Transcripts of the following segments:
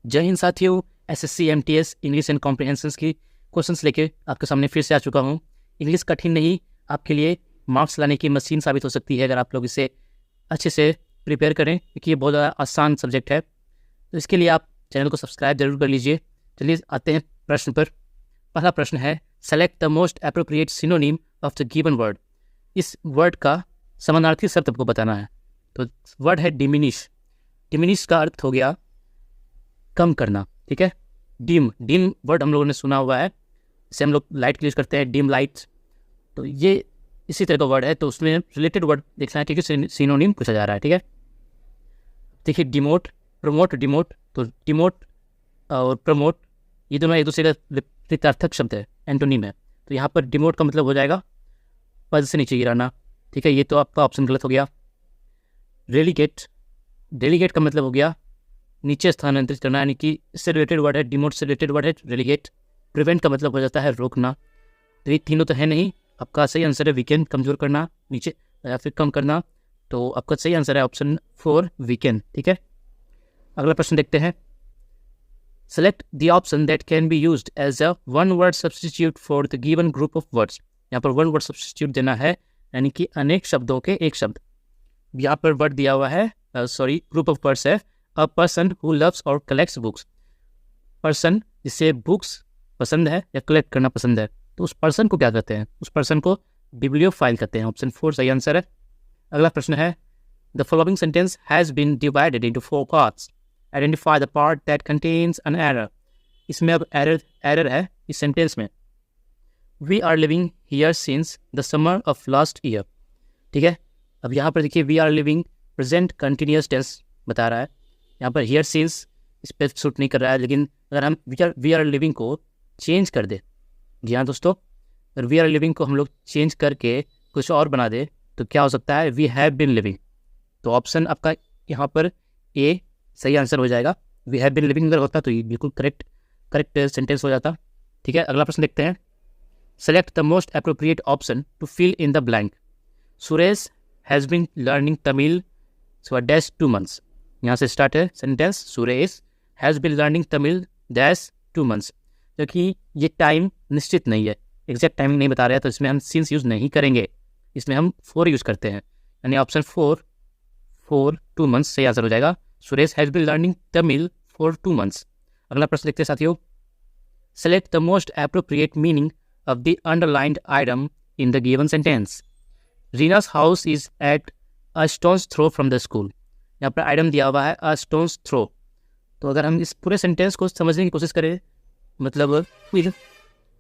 जय हिंद साथियों, SSC MTS English and comprehensions की क्वेश्चंस लेके आपके सामने फिर से आ चुका हूँ। इंग्लिश कठिन नहीं, आपके लिए मार्क्स लाने की मशीन साबित हो सकती है अगर आप लोग इसे अच्छे से प्रिपेयर करें, क्योंकि ये बहुत ज़्यादा आसान सब्जेक्ट है। तो इसके लिए आप चैनल को सब्सक्राइब जरूर कर लीजिए। चलिए आते हैं प्रश्न पर। पहला प्रश्न है, select the most appropriate synonym of the given word. इस वर्ड का समानार्थी शब्द आपको बताना है। तो वर्ड है डिमिनिश। डिमिनिश का अर्थ हो गया कम करना, ठीक है। डिम वर्ड हम लोगों ने सुना हुआ है, इसे हम लोग लाइट के यूज करते हैं, डिम लाइट्स। तो ये इसी तरह का वर्ड है, तो उसमें रिलेटेड वर्ड देखना है, ठीक है, सिनोनिम पूछा जा रहा है, ठीक है। देखिए डिमोट, प्रमोट, डिमोट। तो डिमोट और प्रमोट ये दोनों एक दूसरे का विपरीतार्थक शब्द है, एंटोनिम है। तो यहाँ पर डिमोट का मतलब हो जाएगा पद से नीचे गिराना, ठीक है। ये तो आपका ऑप्शन गलत हो गया। डेलीगेट का मतलब हो गया नीचे स्थानांतरित करना, यानी कि इससे रिलेटेड वर्ड है, डिमोट से रिलेटेड वर्ड है रेलीगेट। प्रिवेंट का मतलब हो जाता है रोकना। तो ये तीनों तो है नहीं, आपका सही आंसर है वीकेंड, कमजोर करना नीचे या फिर कम करना। तो आपका सही आंसर है ऑप्शन 4 वीकेंड, ठीक है। अगला प्रश्न देखते हैं। Select the option that can be used as a one word substitute for the given group of words. यहाँ पर वन वर्ड सब्स्टिट्यूट देना है, यानी कि अनेक शब्दों के एक शब्द। यहाँ पर वर्ड दिया हुआ है, ग्रुप ऑफ वर्ड्स है, अ पर्सन हु लव्स और कलेक्ट्स बुक्स। पर्सन जिसे बुक्स पसंद है या कलेक्ट करना पसंद है, तो उस पर्सन को क्या कहते हैं? उस पर्सन को बिब्लियोफाइल कहते हैं। ऑप्शन 4 सही आंसर है। अगला प्रश्न है, the following sentence has been divided into 4 parts, identify the part that contains an error. इसमें अब एरर है इस सेंटेंस में। We are living here since the summer of last year, ठीक है। अब यहाँ पर देखिए we are living present continuous tense बता रहा है, यहाँ पर हियर सिंस इस पर सूट नहीं कर रहा है। लेकिन अगर हम वी आर लिविंग को चेंज कर दे, जी हाँ दोस्तों, अगर वी आर लिविंग को हम लोग चेंज करके कुछ और बना दे तो क्या हो सकता है? We have been living. तो ऑप्शन आपका यहाँ पर ए सही आंसर हो जाएगा। वी हैव बीन लिविंग अगर होता तो ये बिल्कुल करेक्ट सेंटेंस हो जाता, ठीक है। अगला प्रश्न देखते हैं। Select the most appropriate option to fill in the blank. Suresh has been learning Tamil for dash 2 months। यहाँ से स्टार्ट है sentence, Suresh has been learning Tamil dash 2 months। क्योंकि ये टाइम निश्चित नहीं है, एग्जैक्ट टाइमिंग नहीं बता रहा है, तो इसमें हम सिंस यूज़ नहीं करेंगे, इसमें हम 4 यूज़ करते हैं, यानी ऑप्शन 4 2 months सही आंसर हो जाएगा। Suresh has been learning Tamil for 2 months। अगला प्रश्न देखते हैं साथियों। Select the most appropriate meaning of the underlined item in the given sentence. Reena's house is at a stone's throw from the school. यहाँ पर आइटम दिया हुआ है अ स्टोन्स थ्रो। तो अगर हम इस पूरे सेंटेंस को समझने की कोशिश करें, मतलब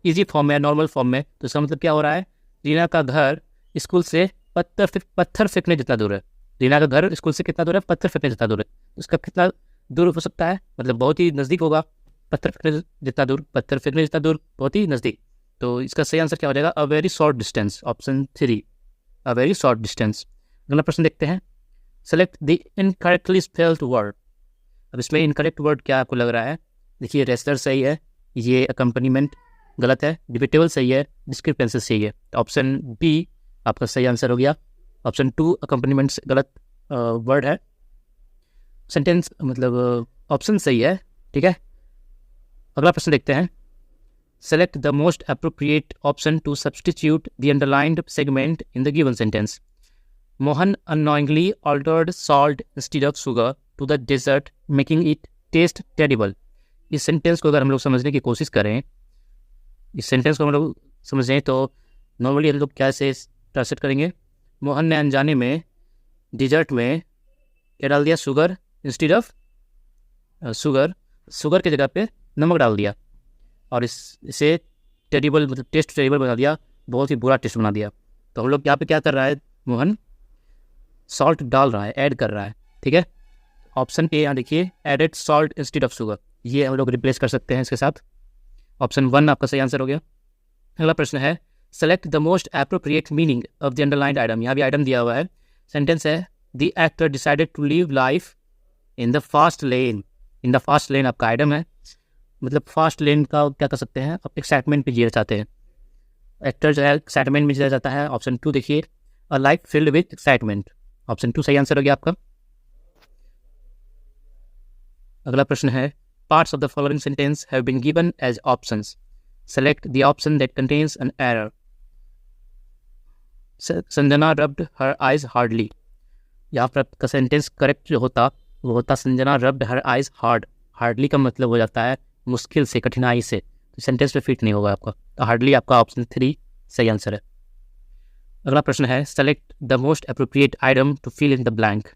इजी फॉर्म में, नॉर्मल फॉर्म में, तो इसका मतलब क्या हो रहा है? रीना का घर स्कूल से पत्थर फेंकने जितना दूर है। रीना का घर स्कूल से कितना दूर है? पत्थर फेंकने जितना दूर है। उसका कितना दूर हो सकता है? मतलब बहुत ही नज़दीक होगा। पत्थर फेंकने जितना दूर, बहुत ही नज़दीक। तो इसका सही आंसर क्या हो जाएगा? A very short distance, option 3 a very short distance. अगला प्रश्न देखते हैं। Select the incorrectly spelled word. अब इसमें इनकरेक्ट वर्ड क्या आपको लग रहा है? देखिए रेस्लर सही है, ये अकम्पनीमेंट गलत है, डिबेटेबल सही है, डिस्क्रिपेंसी सही है। तो ऑप्शन बी आपका सही आंसर हो गया। ऑप्शन 2 अकम्पनीमेंट गलत वर्ड है। सेंटेंस मतलब ऑप्शन सही है, ठीक है। अगला प्रश्न देखते हैं। Select the most appropriate option to substitute the underlined segment in the given sentence. Mohan unknowingly altered salt instead of sugar to the dessert, making it taste terrible। इस सेंटेंस को अगर हम लोग समझने की कोशिश करें, तो नॉर्मली हम लोग क्या से ट्रांसलेट करेंगे? मोहन ने अनजाने में डिजर्ट में क्या डाल दिया? शुगर इंस्टेड ऑफ शुगर के जगह पे नमक डाल दिया, और इसे टेरिबल मतलब टेस्ट टेरिबल बना दिया, बहुत ही बुरा टेस्ट बना दिया। तो हम लोग यहाँ पे क्या कर रहा है? मोहन सॉल्ट डाल रहा है, ऐड कर रहा है, ठीक है। ऑप्शन ए यहाँ देखिए, added salt instead of sugar, ये हम लोग रिप्लेस कर सकते हैं इसके साथ। ऑप्शन 1 आपका सही आंसर हो गया। अगला प्रश्न है। Select the most appropriate meaning of the underlined item. यहाँ भी आइटम दिया हुआ है, सेंटेंस है the actor decided to live life in the fast lane. In the fast lane आपका आइटम है, मतलब फास्ट लेन का क्या कर सकते हैं? आप एक्साइटमेंट पे जीना चाहते हैं, एक्टर जो है एक्साइटमेंट में जीना चाहता है। ऑप्शन 2 देखिए, a life filled with excitement. Option 2 सही आंसर हो गया आपका। अगला प्रश्न है। parts of the following sentence have been given as options. Select the option that contains an error. Sanjana rubbed her eyes hardly. यहाँ पर आपका सेंटेंस करेक्ट जो होता वो होता Sanjana rubbed her eyes hard. Hardly का मतलब हो जाता है मुश्किल से, कठिनाई से, तो सेंटेंस पे फिट नहीं होगा आपका, तो हार्डली आपका ऑप्शन 3 सही आंसर है। अगला प्रश्न है select the most appropriate item to fill in the blank.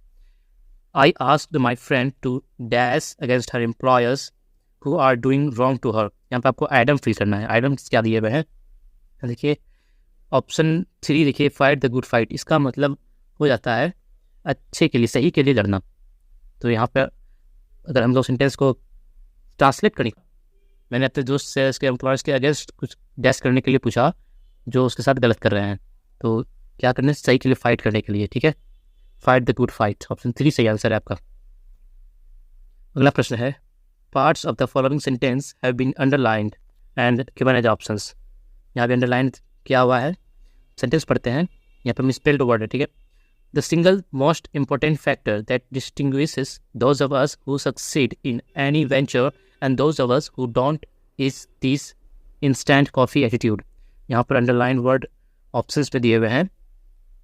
I asked my friend to dash against her employers who are doing wrong to her. यहाँ पर आपको आइटम फिल करना है। आइटम्स क्या दिए हुए हैं देखिए, ऑप्शन 3 देखिए, फाइट द गुड फाइट। इसका मतलब हो जाता है अच्छे के लिए, सही के लिए लड़ना। तो यहाँ पर अगर हम लोग सेंटेंस को ट्रांसलेट करें, मैंने अपने दोस्त से उसके एम्प्लॉयर्स के अगेंस्ट कुछ डैश करने के लिए पूछा जो उसके साथ गलत कर रहे हैं, तो क्या करना है, सही के लिए फाइट करने के लिए, ठीक है, fight the good fight. Option 3 सही आंसर है आपका। अगला प्रश्न है parts of the following sentence have been underlined and given as options. यहाँ पे अंडरलाइन किया हुआ है, सेंटेंस पढ़ते हैं। यहाँ पे मिसस्पेल्ड वर्ड है, ठीक है। The single most important factor that distinguishes those of us who succeed in any venture and those of us who don't is this instant coffee attitude. यहाँ पर अंडरलाइन वर्ड ऑप्शंस पे दिए हुए हैं,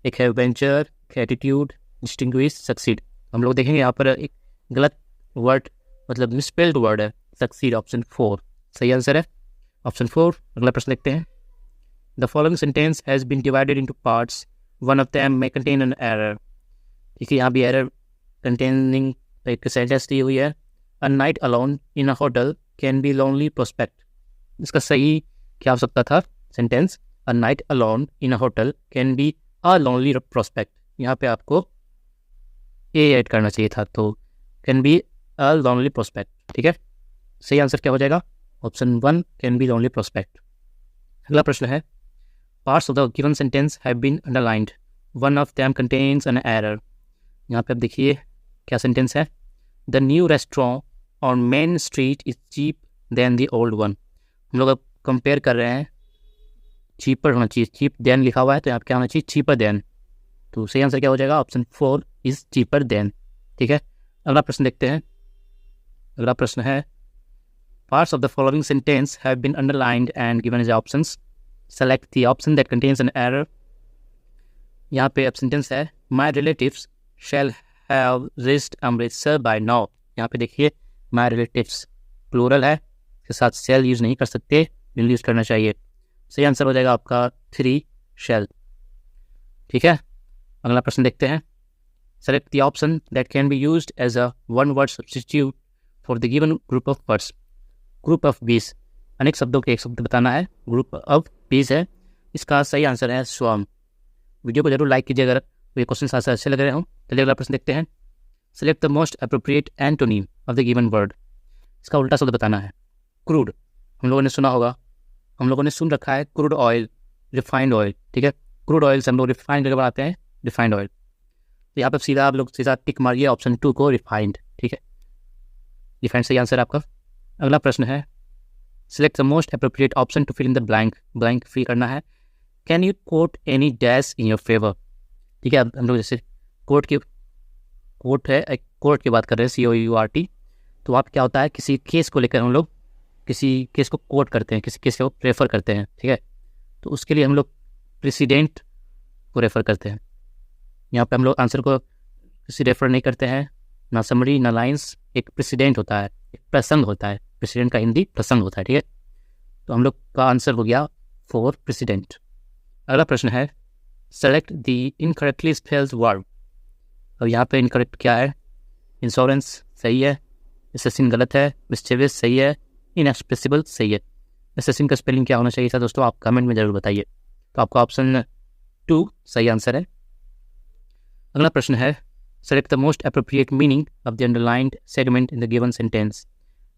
एक है वेंचर, एटीट्यूड, डिस्टिंग्विश, सक्सीड। हम लोग देखेंगे यहाँ पर एक गलत वर्ड, मतलब मिसस्पेल्ड वर्ड है, सक्सीड। ऑप्शन 4 सही आंसर है, ऑप्शन 4। अगला प्रश्न देखते हैं। The following sentence has been divided into parts, one of them may contain an error। देखिए यहाँ भी एरर कंटेनिंग एक सेंटेंस दी हुई है। A night alone in a hotel can be lonely prospect. इसका सही क्या हो सकता था sentence, a night alone in a hotel can be a lonely prospect. यहाँ पे आपको ए ऐड करना चाहिए था, तो can be a lonely prospect, ठीक है। सही आंसर क्या हो जाएगा, option 1 can be lonely prospect. अगला प्रश्न है Parts of the given sentence have been underlined. One of them contains an error. यहाँ पे आप देखिए क्या सेंटेंस है। The new restaurant on Main Street is cheap than the old one. हम लोग अब कंपेयर कर रहे हैं, चीपर होना चाहिए, चीप देन लिखा हुआ है, तो यहाँ पे क्या होना चाहिए, चीपर देन। तो सही आंसर क्या हो जाएगा, ऑप्शन 4 इज चीपर देन, ठीक है। अगला प्रश्न देखते हैं। अगला प्रश्न है Parts of the following sentence have been underlined and given as options. Select the option that contains an error. यहाँ पे अब सेंटेंस है My relatives shall have reached Amritsar by now. यहाँ पे देखिए My relatives प्लूरल है, इसके साथ shall यूज़ नहीं कर सकते, will यूज़ करना चाहिए। सही आंसर हो जाएगा आपका 3 shall, ठीक है। अगला प्रश्न देखते हैं। Select the option that can be used as a one word substitute for the given group of words. Group of bees, अनेक शब्दों के एक शब्द बताना है, ग्रुप ऑफ बीज है। इसका सही आंसर है स्वाम। वीडियो को जरूर लाइक कीजिए अगर ये क्वेश्चन आंसर अच्छे लग रहे हो। चलिए अगला प्रश्न देखते हैं। Select the most appropriate antonym of the given word. इसका उल्टा शब्द बताना है। क्रूड हम लोगों ने सुना होगा, हम लोगों ने सुन रखा है क्रूड ऑयल, रिफाइंड ऑयल, ठीक है। क्रूड ऑयल से हम लोग रिफाइंड करके बनाते हैं रिफाइंड ऑयल। तो यहाँ पर सीधा आप लोग सीधा टिक मारिए ऑप्शन 2 को, रिफाइंड, ठीक है। रिफाइंड सही आंसर आपका। अगला प्रश्न है Select the most appropriate option to fill in the blank. Blank fill करना है। Can you quote any dash in your favor? ठीक है, अब हम लोग जैसे कोर्ट है, एक कोर्ट की बात कर रहे हैं, COURT। तो वहाँ पे क्या होता है, किसी केस को लेकर हम लोग किसी केस को कोट करते हैं, किसी केस को रेफर करते हैं, ठीक है। तो उसके लिए हम लोग प्रेसिडेंट को रेफर करते हैं। यहाँ पे हम लोग आंसर को किसी रेफर नहीं करते हैं, ना समरी ना लाइन्स। एक प्रेसिडेंट होता है, एक प्रसंग होता है, प्रेसिडेंट का हिंदी प्रसंग होता है, ठीक है। तो हम लोग का आंसर हो गया 4 प्रेसिडेंट। अगला प्रश्न है select the incorrectly spelled verb. अब यहाँ पे इनकरेक्ट क्या है, इंश्योरेंस सही है, असेसिन गलत है, मिस्चीवियस सही है, इनएक्सप्रेसिबल सही है। असेसिन का स्पेलिंग क्या होना चाहिए था दोस्तों, आप कमेंट में ज़रूर बताइए। तो आपका ऑप्शन 2 सही आंसर है। अगला प्रश्न है select the most appropriate meaning of the underlined segment in the given sentence.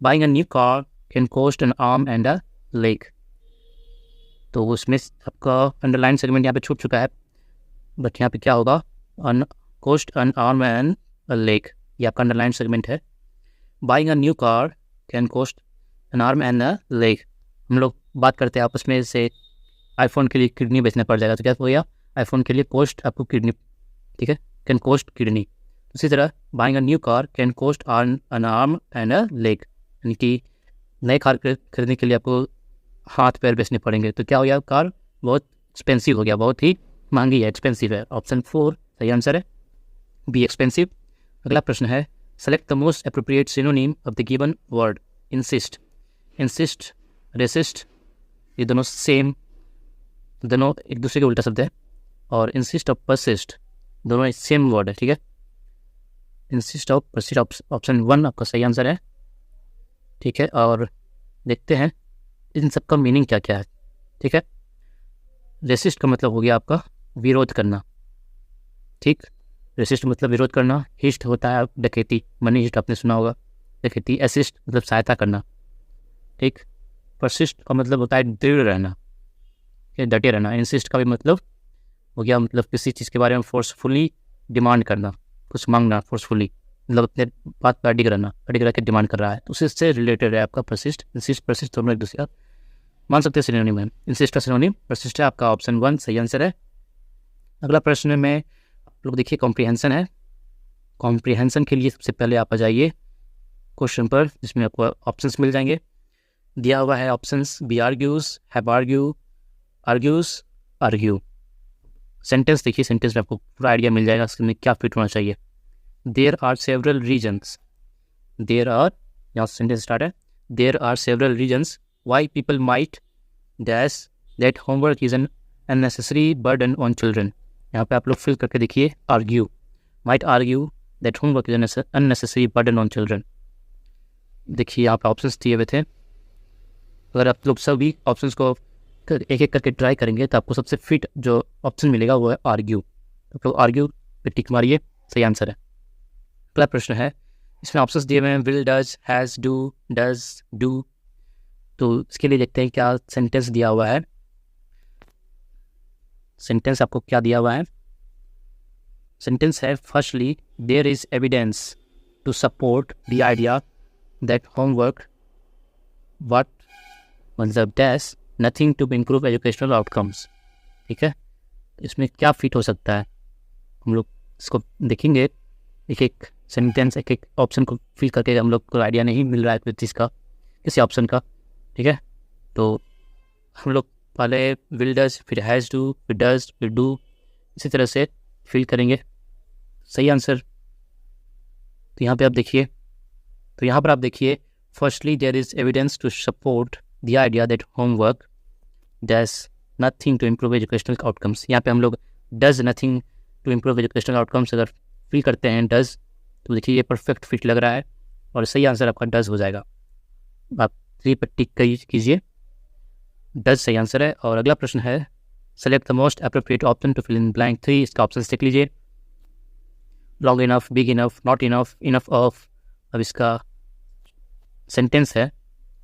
Buying a new car can cost N arm and a leg. तो उसमें आपका अंडरलाइन सेगमेंट यहाँ पे छूट चुका है, बट यहाँ पे क्या होगा, cost N arm and a leg, ये आपका अंडरलाइन सेगमेंट है। Buying a new car can cost N arm and a leg. हम लोग बात करते हैं आपस में से आईफोन के लिए किडनी बेचना पड़ जाएगा, तो क्या हो गया, आईफोन के लिए कॉस्ट आपको किडनी, ठीक है, कैन कॉस्ट किडनी। उसी तरह buying a new car can cost N arm and a leg, यानी कि नए कार खरीदने के लिए आपको हाथ पैर बेचने पड़ेंगे, तो क्या हो गया, कार बहुत एक्सपेंसिव हो गया, बहुत ही महंगी है, एक्सपेंसिव है। ऑप्शन 4 सही आंसर है, बी एक्सपेंसिव। अगला प्रश्न है, select the most appropriate synonym of the given word insist. Insist, resist, ये दोनों सेम, दोनों एक दूसरे के उल्टा शब्द है। और इंसिस्ट और परसिस्ट दोनों सेम वर्ड है, ठीक है। इंसिस्ट और परसिस्ट ऑप्शन 1 आपका सही आंसर है, ठीक है। और देखते हैं इन सब का मीनिंग क्या क्या है, ठीक है। रेसिस्ट का मतलब हो गया आपका विरोध करना, ठीक। रेसिस्ट मतलब विरोध करना। हिस्ट होता है डकैती, मनी हिस्ट आपने सुना होगा, डकैती। असिस्ट मतलब सहायता करना, ठीक। परसिस्ट का मतलब होता है दृढ़ रहना, डटे रहना। इंसिस्ट का भी मतलब हो गया मतलब किसी चीज़ के बारे में फोर्सफुली डिमांड करना, कुछ मांगना फोर्सफुली, मतलब अपने बात पर अडिग रह के डिमांड कर रहा है, तो उससे रिलेटेड है आपका परसिस्ट। इंसिस्ट परसिस्ट दोनों एक दूसरे का मान सकते हैं सिनोनिम है। इंसिस्ट का सिनोनिम परसिस्ट है, आपका ऑप्शन 1 सही आंसर है। अगला प्रश्न में आप लोग देखिए कॉम्प्रिहेंशन है। कॉम्प्रिहेंशन के लिए सबसे पहले आप आ जाइए क्वेश्चन पर, जिसमें आपको ऑप्शंस मिल जाएंगे। दिया हुआ है options, B argues, have argue, argues, argue. Sentence देखिए, सेंटेंस में आपको पूरा आइडिया मिल जाएगा इसमें क्या फिट होना चाहिए। There are several reasons, there are, यहाँ सेंटेंस स्टार्ट है, there are several reasons why people might dash that homework is an unnecessary burden on children. यहाँ पे आप लोग फिल करके देखिए, argue, might argue that homework is an unnecessary burden on children. देखिए यहाँ पे ऑप्शंस दिए हुए थे, अगर आप लोग सभी ऑप्शंस को एक एक करके ट्राई करेंगे तो आपको सबसे फिट जो ऑप्शन मिलेगा वो है आर्ग्यू। तो आप लोग आर्ग्यू पे टिक मारिए, सही आंसर है। अगला प्रश्न है, इसमें ऑप्शंस दिए हुए हैं, will, does, has, do, does, do. तो इसके लिए देखते हैं क्या सेंटेंस दिया हुआ है। सेंटेंस आपको क्या दिया हुआ है, सेंटेंस है, firstly there is evidence to support the idea that homework what मतलब dash nothing to improve educational outcomes, ठीक है। इसमें क्या फिट हो सकता है, हम लोग इसको देखेंगे एक एक सेंटेंस, एक एक ऑप्शन को फिल करके। हम लोग को आइडिया नहीं मिल रहा है किसी चीज़ का, किसी ऑप्शन का, ठीक है। तो हम लोग पहले विल, डज, फिर हैज़, डू, फिर डज, फिर डू, इसी तरह से फिल करेंगे, सही आंसर। तो यहाँ पे आप देखिए, तो यहाँ पर आप देखिए, firstly there is evidence to support the idea that homework does nothing to improve educational outcomes. यहाँ पे हम लोग does nothing to improve educational outcomes अगर फिल करते हैं डज, तो देखिए ये परफेक्ट फिट लग रहा है और सही आंसर आपका डज हो जाएगा। आप 3 पर टिक कीजिए, डज सही आंसर है। और अगला प्रश्न है, select the most appropriate option to fill in blank 3। इसका ऑप्शन देख लीजिए, long enough, big enough, not enough, enough of. अब इसका सेंटेंस है,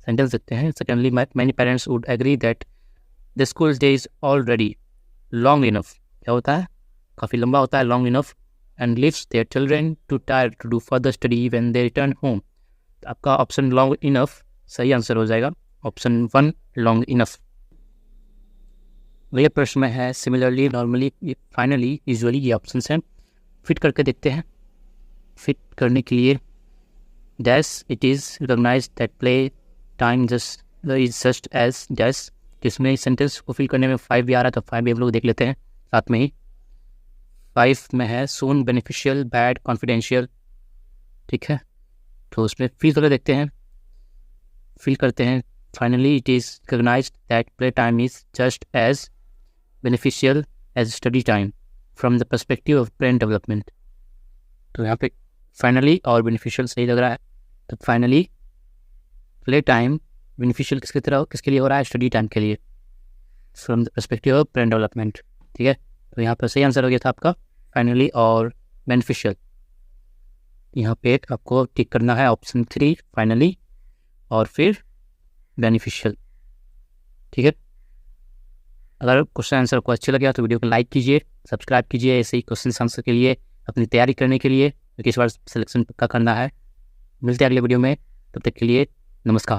सेंटेंस देखते हैं। Secondly many parents would agree that the school day is already long enough. क्या होता है, काफ़ी लंबा होता है, long enough, and leaves their children too tired to do further study when they return home. आपका ऑप्शन लॉन्ग इनफ सही answer हो जाएगा, ऑप्शन 1 लॉन्ग इनफ। ये प्रश्न में है, सिमिलरली, नॉर्मली, फाइनली, यूजुअली, ये ऑप्शन हैं। फिट करके देखते हैं। फिट करने के लिए, dash it is recognize that play time just is just as dash. जिसमें इस सेंटेंस को फिल करने में 5 भी आ रहा है, तो 5 भी हम लोग देख लेते हैं साथ में ही। 5 में है सून, बेनिफिशियल, बैड, कॉन्फिडेंशियल, ठीक है। तो उसमें फिल करके देखते हैं, फिल करते हैं। Finally it is recognized that play time is just as beneficial as study time from the perspective of brain development. तो यहाँ पे फाइनली और बेनिफिशियल सही लग रहा है। तो फाइनली प्ले टाइम बेनिफिशियल किसके लिए हो रहा है, स्टडी टाइम के लिए, from the perspective of brain development, ठीक है। तो यहाँ पर सही आंसर हो गया था आपका फाइनली और बेनिफिशियल। यहाँ पे आपको टिक करना है ऑप्शन 3 फाइनली और फिर बेनिफिशियल, ठीक है। अगर क्वेश्चन आंसर आपको अच्छे लगे तो वीडियो को लाइक कीजिए, सब्सक्राइब कीजिए ऐसे ही क्वेश्चन आंसर के लिए, अपनी तैयारी करने के लिए, क्योंकि इस बार सिलेक्शन पक्का करना है। मिलते हैं अगले वीडियो में, तब तक के लिए नमस्कार।